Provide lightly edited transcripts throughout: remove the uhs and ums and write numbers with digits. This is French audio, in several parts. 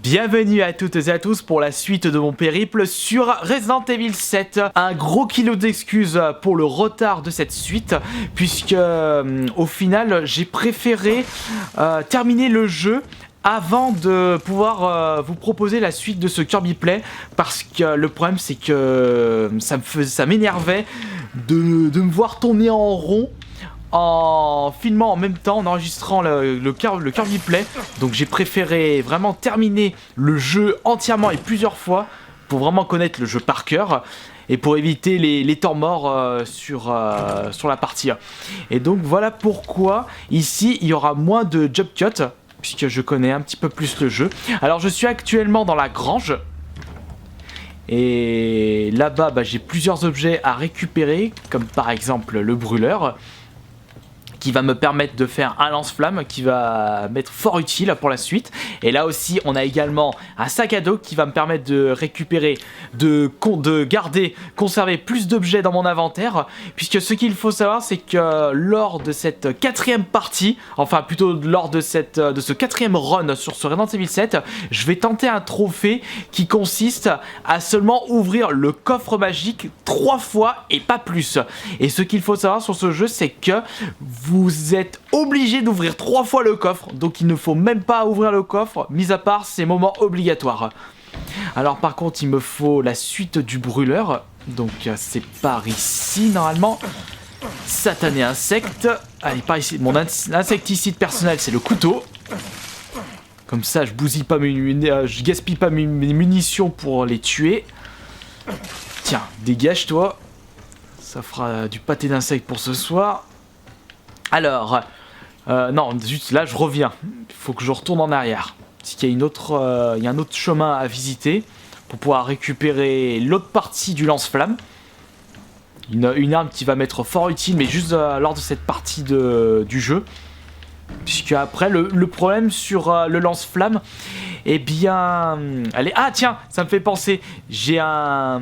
Bienvenue à toutes et à tous pour la suite de mon périple sur Resident Evil 7. Un gros kilo d'excuses pour le retard de cette suite, puisque au final j'ai préféré terminer le jeu avant de pouvoir vous proposer la suite de ce Kirby Play, parce que le problème c'est que ça m'énervait de me voir tourner en rond en filmant en même temps, en enregistrant le Kirby Play. Donc j'ai préféré vraiment terminer le jeu entièrement et plusieurs fois pour vraiment connaître le jeu par cœur et pour éviter les temps morts sur la partie. Et donc voilà pourquoi ici il y aura moins de job cut, puisque je connais un petit peu plus le jeu. Alors je suis actuellement dans la grange. Et là-bas j'ai plusieurs objets à récupérer, comme par exemple le brûleur, qui va me permettre de faire un lance-flamme qui va m'être fort utile pour la suite. Et là aussi on a également un sac à dos qui va me permettre de récupérer, de garder, conserver plus d'objets dans mon inventaire, puisque ce qu'il faut savoir c'est que lors de cette quatrième partie, enfin plutôt lors de ce quatrième run sur ce Resident Evil 7, je vais tenter un trophée qui consiste à seulement ouvrir le coffre magique 3 fois et pas plus. Et ce qu'il faut savoir sur ce jeu c'est que vous êtes obligé d'ouvrir 3 fois le coffre, donc il ne faut même pas ouvrir le coffre, mis à part ces moments obligatoires. Alors par contre il me faut la suite du brûleur, donc c'est par ici normalement. Satané insecte, allez par ici, mon insecticide personnel c'est le couteau. Comme ça je bousille pas je gaspille pas mes munitions pour les tuer. Tiens, dégage toi, ça fera du pâté d'insectes pour ce soir. Alors, non, juste là je reviens, il faut que je retourne en arrière, parce qu'il y a il y a un autre chemin à visiter pour pouvoir récupérer l'autre partie du lance-flamme. Une arme qui va m'être fort utile, mais juste lors de cette partie du jeu. Puisque après, le problème sur le lance-flamme, eh bien... Allez, ah tiens, ça me fait penser, j'ai un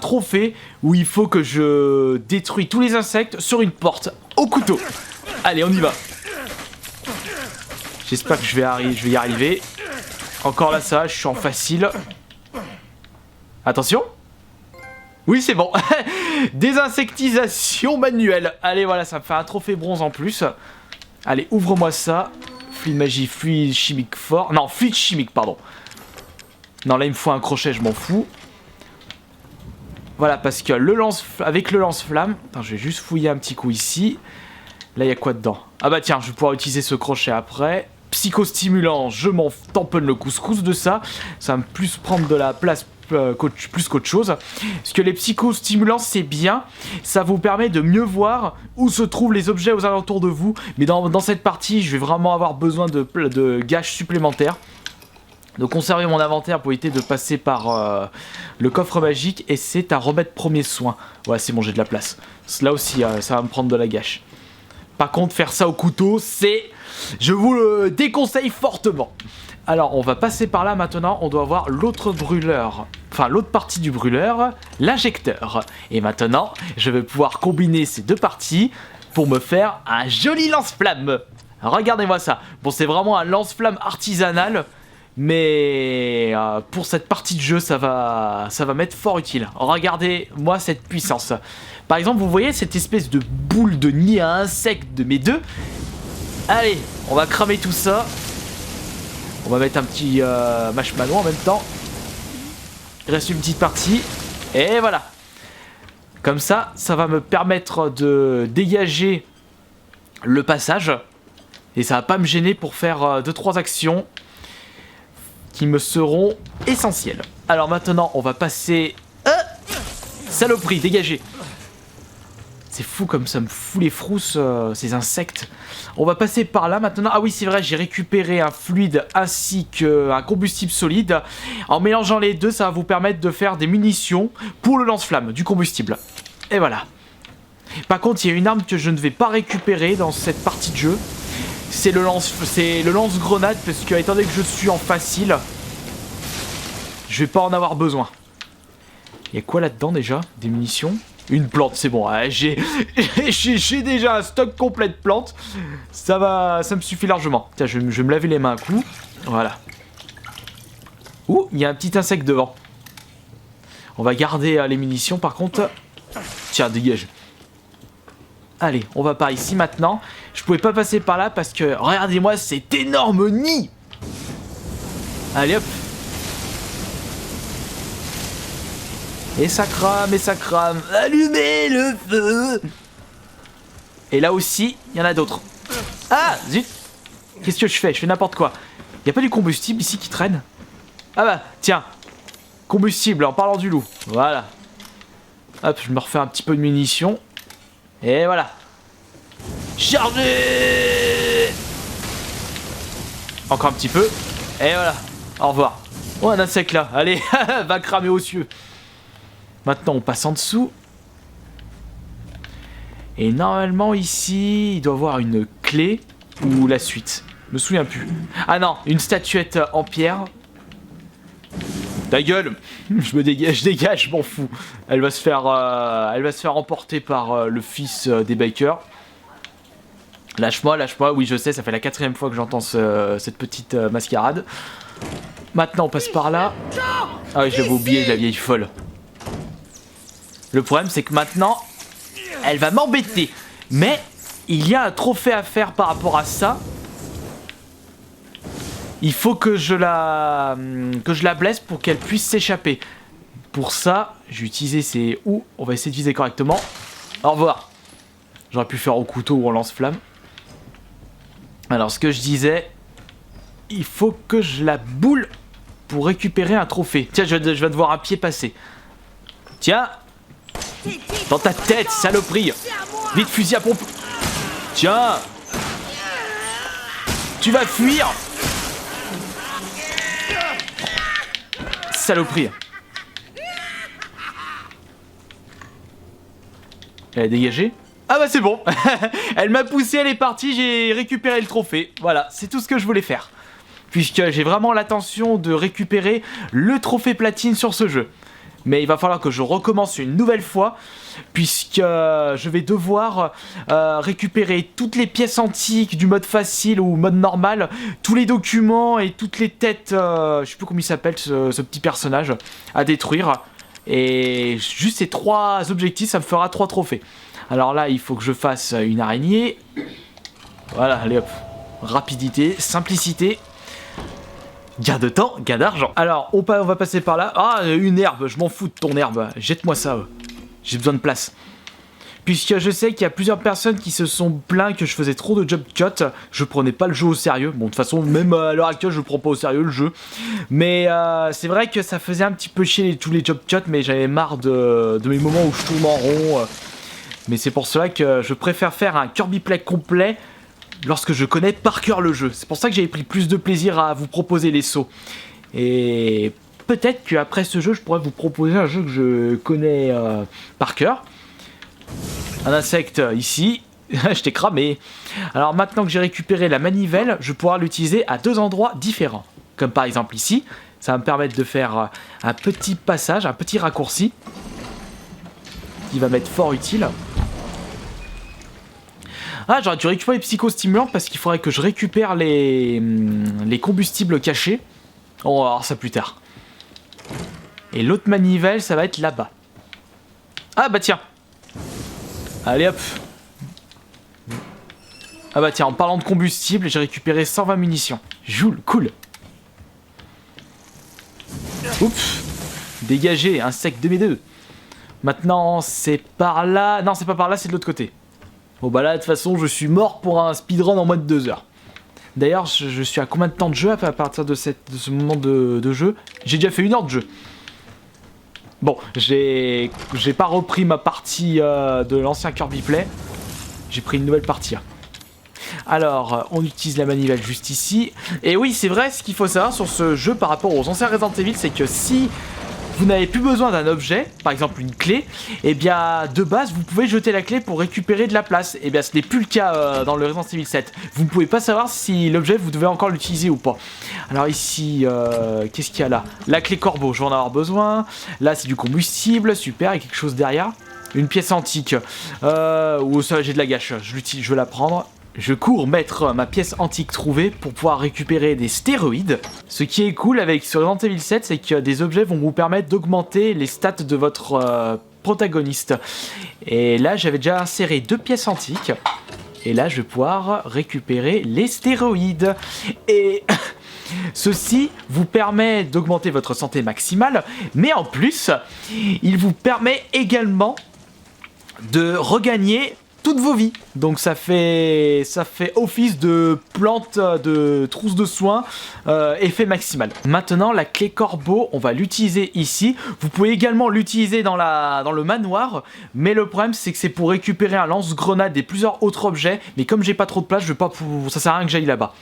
trophée où il faut que je détruis tous les insectes sur une porte, au couteau. Allez, on y va. J'espère que je vais y arriver. Encore là, ça, je suis en facile. Attention. Oui, c'est bon. Désinsectisation manuelle. Allez, voilà, ça me fait un trophée bronze en plus. Allez, ouvre-moi ça. Fluide magie, fluide chimique fort. Non, fluide chimique, pardon. Non, là, il me faut un crochet, je m'en fous. Voilà, parce que avec le lance-flamme... Attends, je vais juste fouiller un petit coup ici. Là, il y a quoi dedans? Ah bah tiens, je vais pouvoir utiliser ce crochet après. Psychostimulant, je m'en tamponne le couscous de ça. Ça va me plus prendre de la place plus qu'autre chose. Parce que les psychostimulants, c'est bien. Ça vous permet de mieux voir où se trouvent les objets aux alentours de vous. Mais dans cette partie, je vais vraiment avoir besoin de gâches supplémentaires. De conserver mon inventaire pour éviter de passer par le coffre magique. Et c'est à remettre premier soin. Ouais, c'est bon, j'ai de la place. Là aussi, ça va me prendre de la gâche. Par contre, faire ça au couteau, je vous le déconseille fortement. Alors, on va passer par là maintenant. On doit voir l'autre brûleur. Enfin, l'autre partie du brûleur, l'injecteur. Et maintenant, je vais pouvoir combiner ces deux parties pour me faire un joli lance-flamme. Regardez-moi ça. Bon, c'est vraiment un lance-flamme artisanal. Mais pour cette partie de jeu, ça va m'être fort utile. Regardez-moi cette puissance. Par exemple, vous voyez cette espèce de boule de nid à insectes de mes deux. Allez, on va cramer tout ça. On va mettre un petit marshmallow en même temps. Il reste une petite partie. Et voilà. Comme ça, ça va me permettre de dégager le passage. Et ça va pas me gêner pour faire 2-3 actions qui me seront essentielles. Alors maintenant, on va passer... Saloperie, dégagez. C'est fou comme ça me fout les frousses, ces insectes. On va passer par là maintenant. Ah oui, c'est vrai, j'ai récupéré un fluide ainsi qu'un combustible solide. En mélangeant les deux, ça va vous permettre de faire des munitions pour le lance-flamme, du combustible. Et voilà. Par contre, il y a une arme que je ne vais pas récupérer dans cette partie de jeu. C'est le lance-grenade, parce que étant donné que je suis en facile, je vais pas en avoir besoin. Il y a quoi là-dedans déjà? Des munitions? Une plante, c'est bon. J'ai déjà un stock complet de plantes. Ça me suffit largement. Tiens, je vais me laver les mains un coup. Voilà. Ouh, il y a un petit insecte devant. On va garder les munitions par contre. Tiens, dégage. Allez, on va par ici maintenant. Je pouvais pas passer par là parce que... Regardez-moi cet énorme nid. Allez hop. Et ça crame, et ça crame. Allumez le feu. Et là aussi, il y en a d'autres. Ah, zut. Qu'est-ce que je fais? Je fais n'importe quoi. Il n'y a pas du combustible ici qui traîne? Ah bah, tiens. Combustible, en parlant du loup. Voilà. Hop, je me refais un petit peu de munitions. Et voilà. Chargez. Encore un petit peu. Et voilà. Au revoir. Oh, un insecte là. Allez, va cramer aux cieux. Maintenant, on passe en dessous. Et normalement, ici, il doit y avoir une clé ou la suite. Je me souviens plus. Ah non, une statuette en pierre. Ta gueule. Je dégage, je m'en fous. Elle va se faire emporter par le fils des bikers. Lâche-moi, lâche-moi. Oui, je sais, ça fait la 4e fois que j'entends cette petite mascarade. Maintenant, on passe par là. Ah oui, j'avais oublié la vieille folle. Le problème, c'est que maintenant, elle va m'embêter. Mais il y a un trophée à faire par rapport à ça. Il faut que je la blesse pour qu'elle puisse s'échapper. Pour ça, je vais utiliser ces... Ouh, on va essayer de viser correctement. Au revoir. J'aurais pu faire au couteau ou en lance-flamme. Alors, ce que je disais... Il faut que je la boule pour récupérer un trophée. Tiens, je vais te voir un pied passer. Tiens. Dans ta tête, saloperie. Vite, fusil à pompe. Tiens. Tu vas fuir. Saloperie. Elle a dégagé. Ah bah c'est bon. Elle m'a poussé, elle est partie, j'ai récupéré le trophée. Voilà, c'est tout ce que je voulais faire. Puisque j'ai vraiment l'intention de récupérer le trophée platine sur ce jeu. Mais il va falloir que je recommence une nouvelle fois, puisque je vais devoir récupérer toutes les pièces antiques du mode facile ou mode normal, tous les documents et toutes les têtes, je sais plus comment il s'appelle ce petit personnage, à détruire. Et juste ces 3 objectifs, ça me fera 3 trophées. Alors là, il faut que je fasse une araignée. Voilà, allez hop. Rapidité, simplicité. Gain de temps, gain d'argent. Alors, on va passer par là. Ah, une herbe, je m'en fous de ton herbe. Jette-moi ça. J'ai besoin de place. Puisque je sais qu'il y a plusieurs personnes qui se sont plaints que je faisais trop de jump cut. Je prenais pas le jeu au sérieux. Bon, de toute façon, même à l'heure actuelle, je prends pas au sérieux le jeu. Mais c'est vrai que ça faisait un petit peu chier tous les jump cuts, mais j'avais marre de mes moments où je tourne en rond. Mais c'est pour cela que je préfère faire un Kirby Play complet lorsque je connais par cœur le jeu. C'est pour ça que j'avais pris plus de plaisir à vous proposer les sauts. Et peut-être qu'après ce jeu, je pourrais vous proposer un jeu que je connais par cœur. Un insecte ici. Je t'ai cramé. Alors maintenant que j'ai récupéré la manivelle, je pourrai l'utiliser à 2 endroits différents. Comme par exemple ici. Ça va me permettre de faire un petit passage, un petit raccourci. Qui va m'être fort utile. Ah, j'aurais dû récupérer les psychostimulants parce qu'il faudrait que je récupère les combustibles cachés. On va voir ça plus tard. Et l'autre manivelle, ça va être là-bas. Ah bah tiens. Allez hop. Ah bah tiens, en parlant de combustible, j'ai récupéré 120 munitions. Joule, cool. Oups. Dégagé, insecte de mes deux. Maintenant, c'est par là. Non, c'est pas par là, c'est de l'autre côté. Bon bah là, de toute façon, je suis mort pour un speedrun en moins de 2 heures. D'ailleurs, je suis à combien de temps de jeu à partir de ce moment de jeu? J'ai déjà fait 1 heure de jeu. Bon, j'ai pas repris ma partie de l'ancien Kirby Play. J'ai pris une nouvelle partie. Alors, on utilise la manivelle juste ici. Et oui, c'est vrai, ce qu'il faut savoir sur ce jeu par rapport aux anciens Resident Evil, c'est que si vous n'avez plus besoin d'un objet, par exemple une clé, et bien de base vous pouvez jeter la clé pour récupérer de la place. Et bien ce n'est plus le cas dans le Resident Evil 7. Vous ne pouvez pas savoir si l'objet vous devez encore l'utiliser ou pas. Alors ici, qu'est-ce qu'il y a là? La clé corbeau, je vais en avoir besoin. Là c'est du combustible, super, il y a quelque chose derrière. Une pièce antique, ou ça j'ai de la gâche, je vais la prendre. je cours mettre ma pièce antique trouvée pour pouvoir récupérer des stéroïdes. Ce qui est cool avec sur Resident Evil 7, c'est que des objets vont vous permettre d'augmenter les stats de votre protagoniste. Et là, j'avais déjà inséré 2 pièces antiques. Et là, je vais pouvoir récupérer les stéroïdes. Et ceci vous permet d'augmenter votre santé maximale. Mais en plus, il vous permet également de regagner toutes vos vies. Donc ça fait office de plante, de trousse de soins, effet maximal. Maintenant, la clé corbeau, on va l'utiliser ici. Vous pouvez également l'utiliser dans le manoir, mais le problème c'est que c'est pour récupérer un lance-grenade et plusieurs autres objets. Mais comme j'ai pas trop de place, je vais pas ça sert à rien que j'aille là-bas.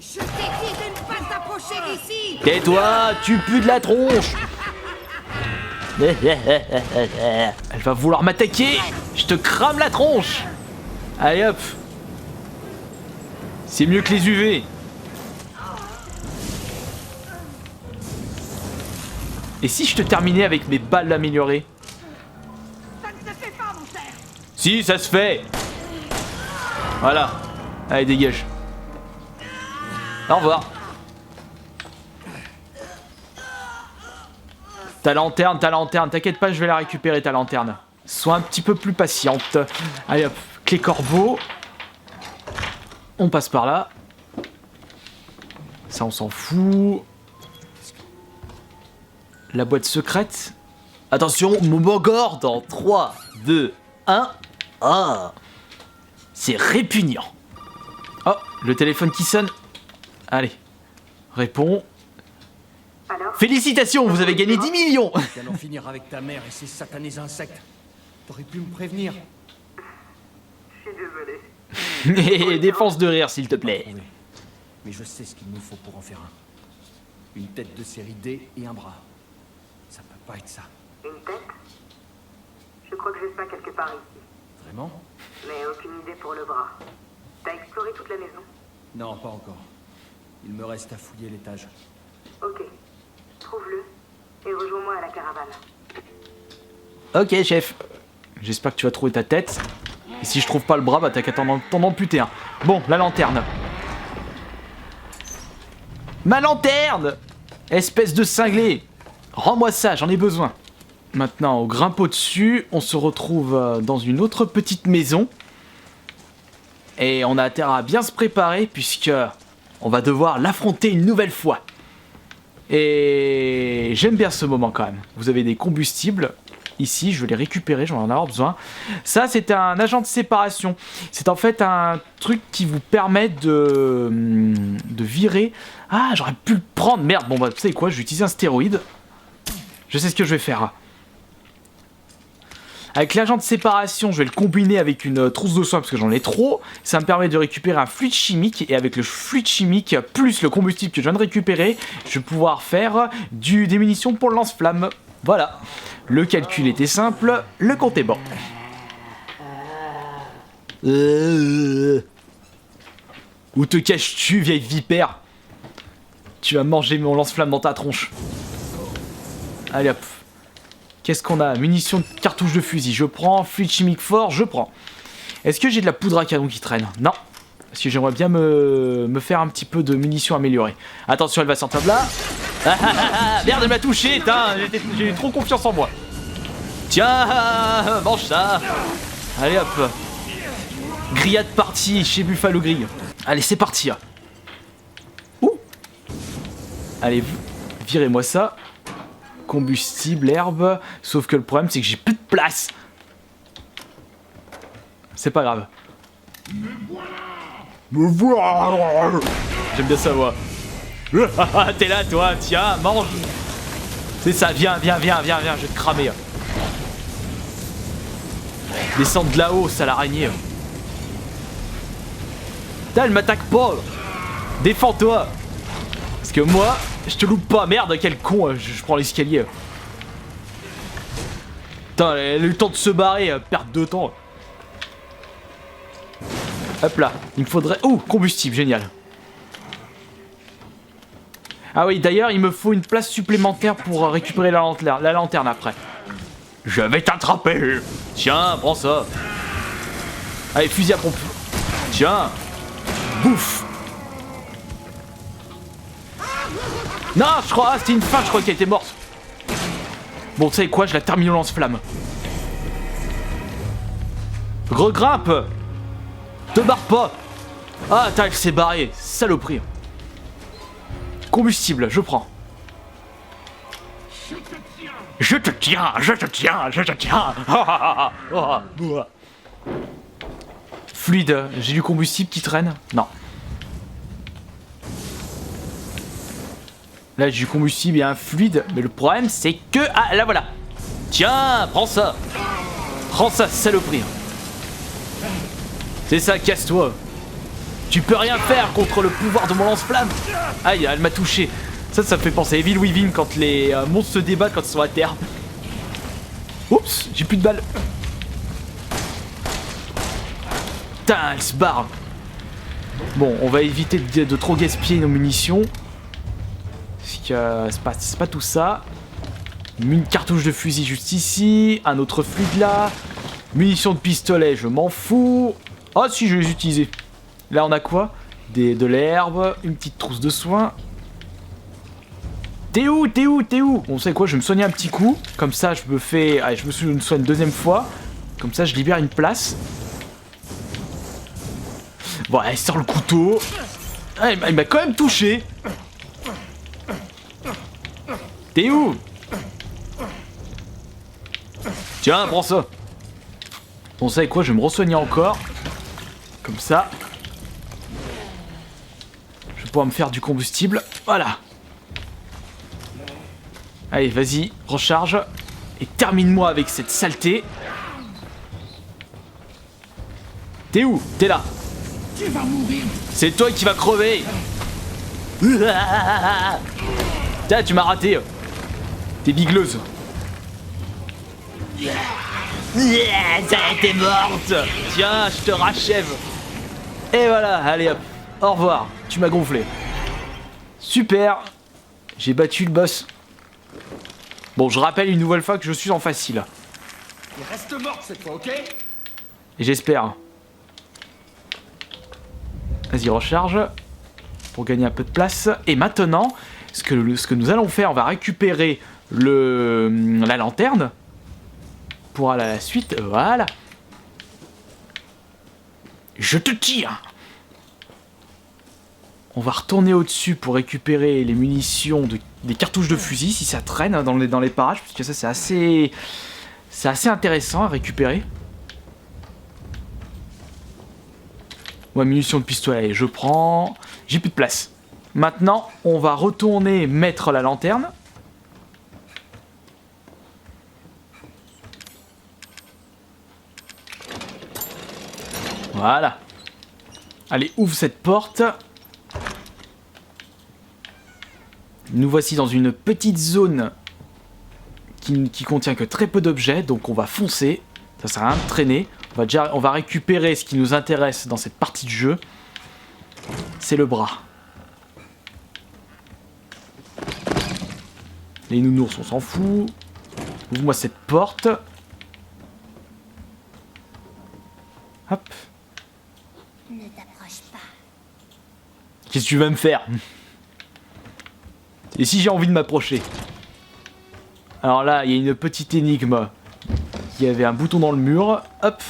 Je t'ai dit de ne pas t'approcher d'ici. Tais-toi, tu pues de la tronche. Elle va vouloir m'attaquer. Je te crame la tronche. Allez hop. C'est mieux que les UV. Et si je te terminais avec mes balles améliorées? Ça ne se fait pas, mon père. Si, ça se fait. Voilà. Allez, dégage. Au revoir. Ta lanterne, t'inquiète pas, je vais la récupérer ta lanterne. Sois un petit peu plus patiente. Allez hop, clé corbeau. On passe par là. Ça on s'en fout. La boîte secrète. Attention, Momogore dans 3, 2, 1. Ah, c'est répugnant. Oh, le téléphone qui sonne. Allez, réponds. Alors, Félicitations, vous avez gagné 10 millions. Nous allons finir avec ta mère et ses satanés insectes. T'aurais pu me prévenir. je suis désolé. Et défense de rire, s'il te plaît. Trouvé. Mais je sais ce qu'il nous faut pour en faire un. Une tête de série D et un bras. Ça peut pas être ça. Une tête? Je crois que j'ai ça quelque part ici. Vraiment? Mais aucune idée pour le bras. T'as exploré toute la maison? Non, pas encore. Il me reste à fouiller l'étage. Ok. Trouve-le et rejoins-moi à la caravane. Ok, chef. J'espère que tu vas trouver ta tête. Et si je trouve pas le bras, bah t'as qu'à t'en amputer un. Bon, la lanterne. Ma lanterne! Espèce de cinglé! Rends-moi ça, j'en ai besoin. Maintenant, au grimpe au-dessus, on se retrouve dans une autre petite maison. Et on a intérêt à bien se préparer puisque on va devoir l'affronter une nouvelle fois. Et j'aime bien ce moment quand même. Vous avez des combustibles. Ici, je vais les récupérer, j'en vais en avoir besoin. Ça, c'est un agent de séparation. C'est en fait un truc qui vous permet de virer... Ah, j'aurais pu le prendre. Merde, bon bah, vous savez quoi, je vais utiliser un stéroïde. Je sais ce que je vais faire. Avec l'agent de séparation, je vais le combiner avec une trousse de soins parce que j'en ai trop. Ça me permet de récupérer un fluide chimique. Et avec le fluide chimique plus le combustible que je viens de récupérer, je vais pouvoir faire des munitions pour le lance-flamme. Voilà. Le calcul était simple, le compte est bon. Où te caches-tu, vieille vipère? Tu vas manger mon lance-flamme dans ta tronche. Allez hop. Qu'est-ce qu'on a? Munitions de cartouches de fusil, je prends. Fluide chimique fort, je prends. Est-ce que j'ai de la poudre à canon qui traîne? Non. Parce que j'aimerais bien me faire un petit peu de munitions améliorées. Attention, elle va sortir de là. Ah, ah, ah, merde, elle m'a touché, j'ai eu trop confiance en moi. Tiens, mange ça. Allez hop. Grillade partie chez Buffalo Grill. Allez, c'est parti. Ouh. Allez, virez-moi ça. Combustible, herbe. Sauf que le problème, c'est que j'ai plus de place. C'est pas grave. J'aime bien sa voix. T'es là, toi, tiens, mange. C'est ça, viens, je vais te cramer. Descends de là-haut, sale araignée. Putain, elle m'attaque pas. Défends-toi. Parce que moi, je te loupe pas. Merde, quel con, je prends l'escalier. Putain, elle a eu le temps de se barrer, perte de temps. Hop là, il me faudrait... Oh, combustible, génial. Ah oui, d'ailleurs, il me faut une place supplémentaire pour récupérer la lanterne après. Je vais t'attraper. Tiens, prends ça. Allez, fusil à pompe. Tiens. Bouffe. Non, je crois, ah, c'était une fin, je crois qu'elle était morte. Bon, tu sais quoi, je la termine au lance-flamme. Regrimpe. Te barre pas. Ah, attends, elle s'est barrée. Saloperie. Combustible, je prends. Je te tiens, je te tiens, je te tiens. Fluide, j'ai du combustible qui traîne? Non. Là, j'ai du combustible et un fluide, mais le problème, c'est que... Ah, là, voilà. Tiens, prends ça. Prends ça, saloperie. C'est ça, casse-toi. Tu peux rien faire contre le pouvoir de mon lance-flamme. Aïe, elle m'a touché. Ça me fait penser à Evil Within quand les monstres se débattent quand ils sont à terre. Oups, j'ai plus de balles. Putain, elle se barre. Bon, on va éviter de trop gaspiller nos munitions. Parce que c'est pas tout ça. Une cartouche de fusil juste ici. Un autre fluide là. Munitions de pistolet, je m'en fous. Ah si, je vais les utiliser. Là, on a quoi? De l'herbe, une petite trousse de soins. T'es où? T'es où? T'es où? Bon, vous savez quoi? Je vais me soigner un petit coup. Comme ça, je me fais... Allez, je me soigne une deuxième fois. Comme ça, je libère une place. Bon, allez, sort le couteau. Ah, il m'a quand même touché. T'es où? Tiens, prends ça. Bon, vous savez quoi? Je vais me re-soigner encore. Comme ça. Je vais pouvoir me faire du combustible. Voilà. Allez, vas-y, recharge. Et termine-moi avec cette saleté. T'es où? T'es là. Tu vas mourir. C'est toi qui vas crever. Tiens, tu m'as raté. T'es bigleuse. T'es morte. Tiens, je te rachève. Et voilà, allez hop. Au revoir. Tu m'as gonflé. Super. J'ai battu le boss. Bon, je rappelle une nouvelle fois que je suis en facile. Il reste morte cette fois, ok? Et j'espère. Vas-y, recharge. Pour gagner un peu de place. Et maintenant, ce que nous allons faire, on va récupérer la lanterne. Pour aller à la suite. Voilà. Je te tire. On va retourner au-dessus pour récupérer les munitions des cartouches de fusil, si ça traîne dans les parages, parce que ça c'est assez intéressant à récupérer. Ouais, munitions de pistolet, je prends. J'ai plus de place. Maintenant, on va retourner mettre la lanterne. Voilà. Allez, ouvre cette porte. Nous voici dans une petite zone qui contient que très peu d'objets, donc on va foncer. Ça sert à rien de traîner. On va récupérer ce qui nous intéresse dans cette partie de jeu. C'est le bras. Les nounours, on s'en fout. Ouvre-moi cette porte. Hop. Ne t'approche pas. Qu'est-ce que tu vas me faire? Et si j'ai envie de m'approcher? Alors là, il y a une petite énigme. Il y avait un bouton dans le mur. Hop.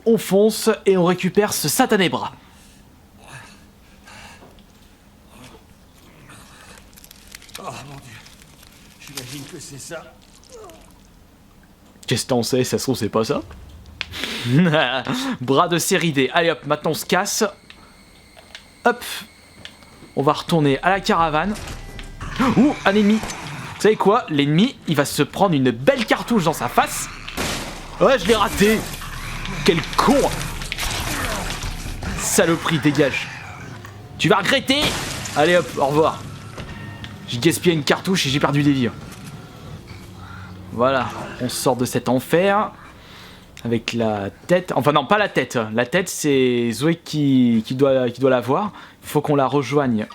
On fonce et on récupère ce satané bras. Oh mon dieu. J'imagine que c'est ça. Qu'est-ce que t'en sais? Ça se trouve, c'est pas ça. Bras de série D. Allez hop, maintenant on se casse. Hop. On va retourner à la caravane. Ouh, un ennemi. Vous savez quoi? L'ennemi, il va se prendre une belle cartouche dans sa face. Ouais, je l'ai raté. Quel con. Saloperie, dégage. Tu vas regretter. Allez hop, au revoir. J'ai gaspillé une cartouche et j'ai perdu des vies. Voilà, on sort de cet enfer. Avec la tête... Enfin non, pas la tête. La tête, c'est Zoé qui doit la voir. Il faut qu'on la rejoigne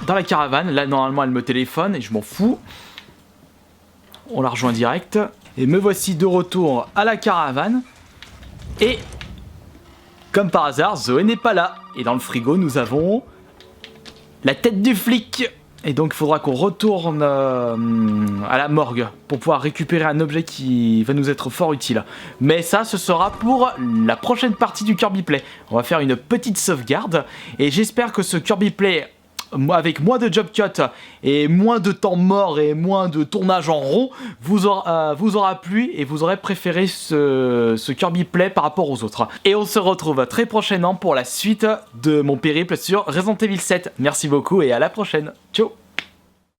dans la caravane. Là, normalement, elle me téléphone et je m'en fous. On la rejoint direct. Et me voici de retour à la caravane. Et Comme par hasard, Zoé n'est pas là. Et dans le frigo, nous avons la tête du flic. Et donc il faudra qu'on retourne à la morgue pour pouvoir récupérer un objet qui va nous être fort utile. Mais ça, ce sera pour la prochaine partie du Kirby Play. On va faire une petite sauvegarde et j'espère que ce Kirby Play, avec moins de job cut et moins de temps mort et moins de tournage en rond, vous aura plu et vous aurez préféré ce Kirby Play par rapport aux autres. Et on se retrouve très prochainement pour la suite de mon périple sur Resident Evil 7. Merci beaucoup et à la prochaine. Ciao.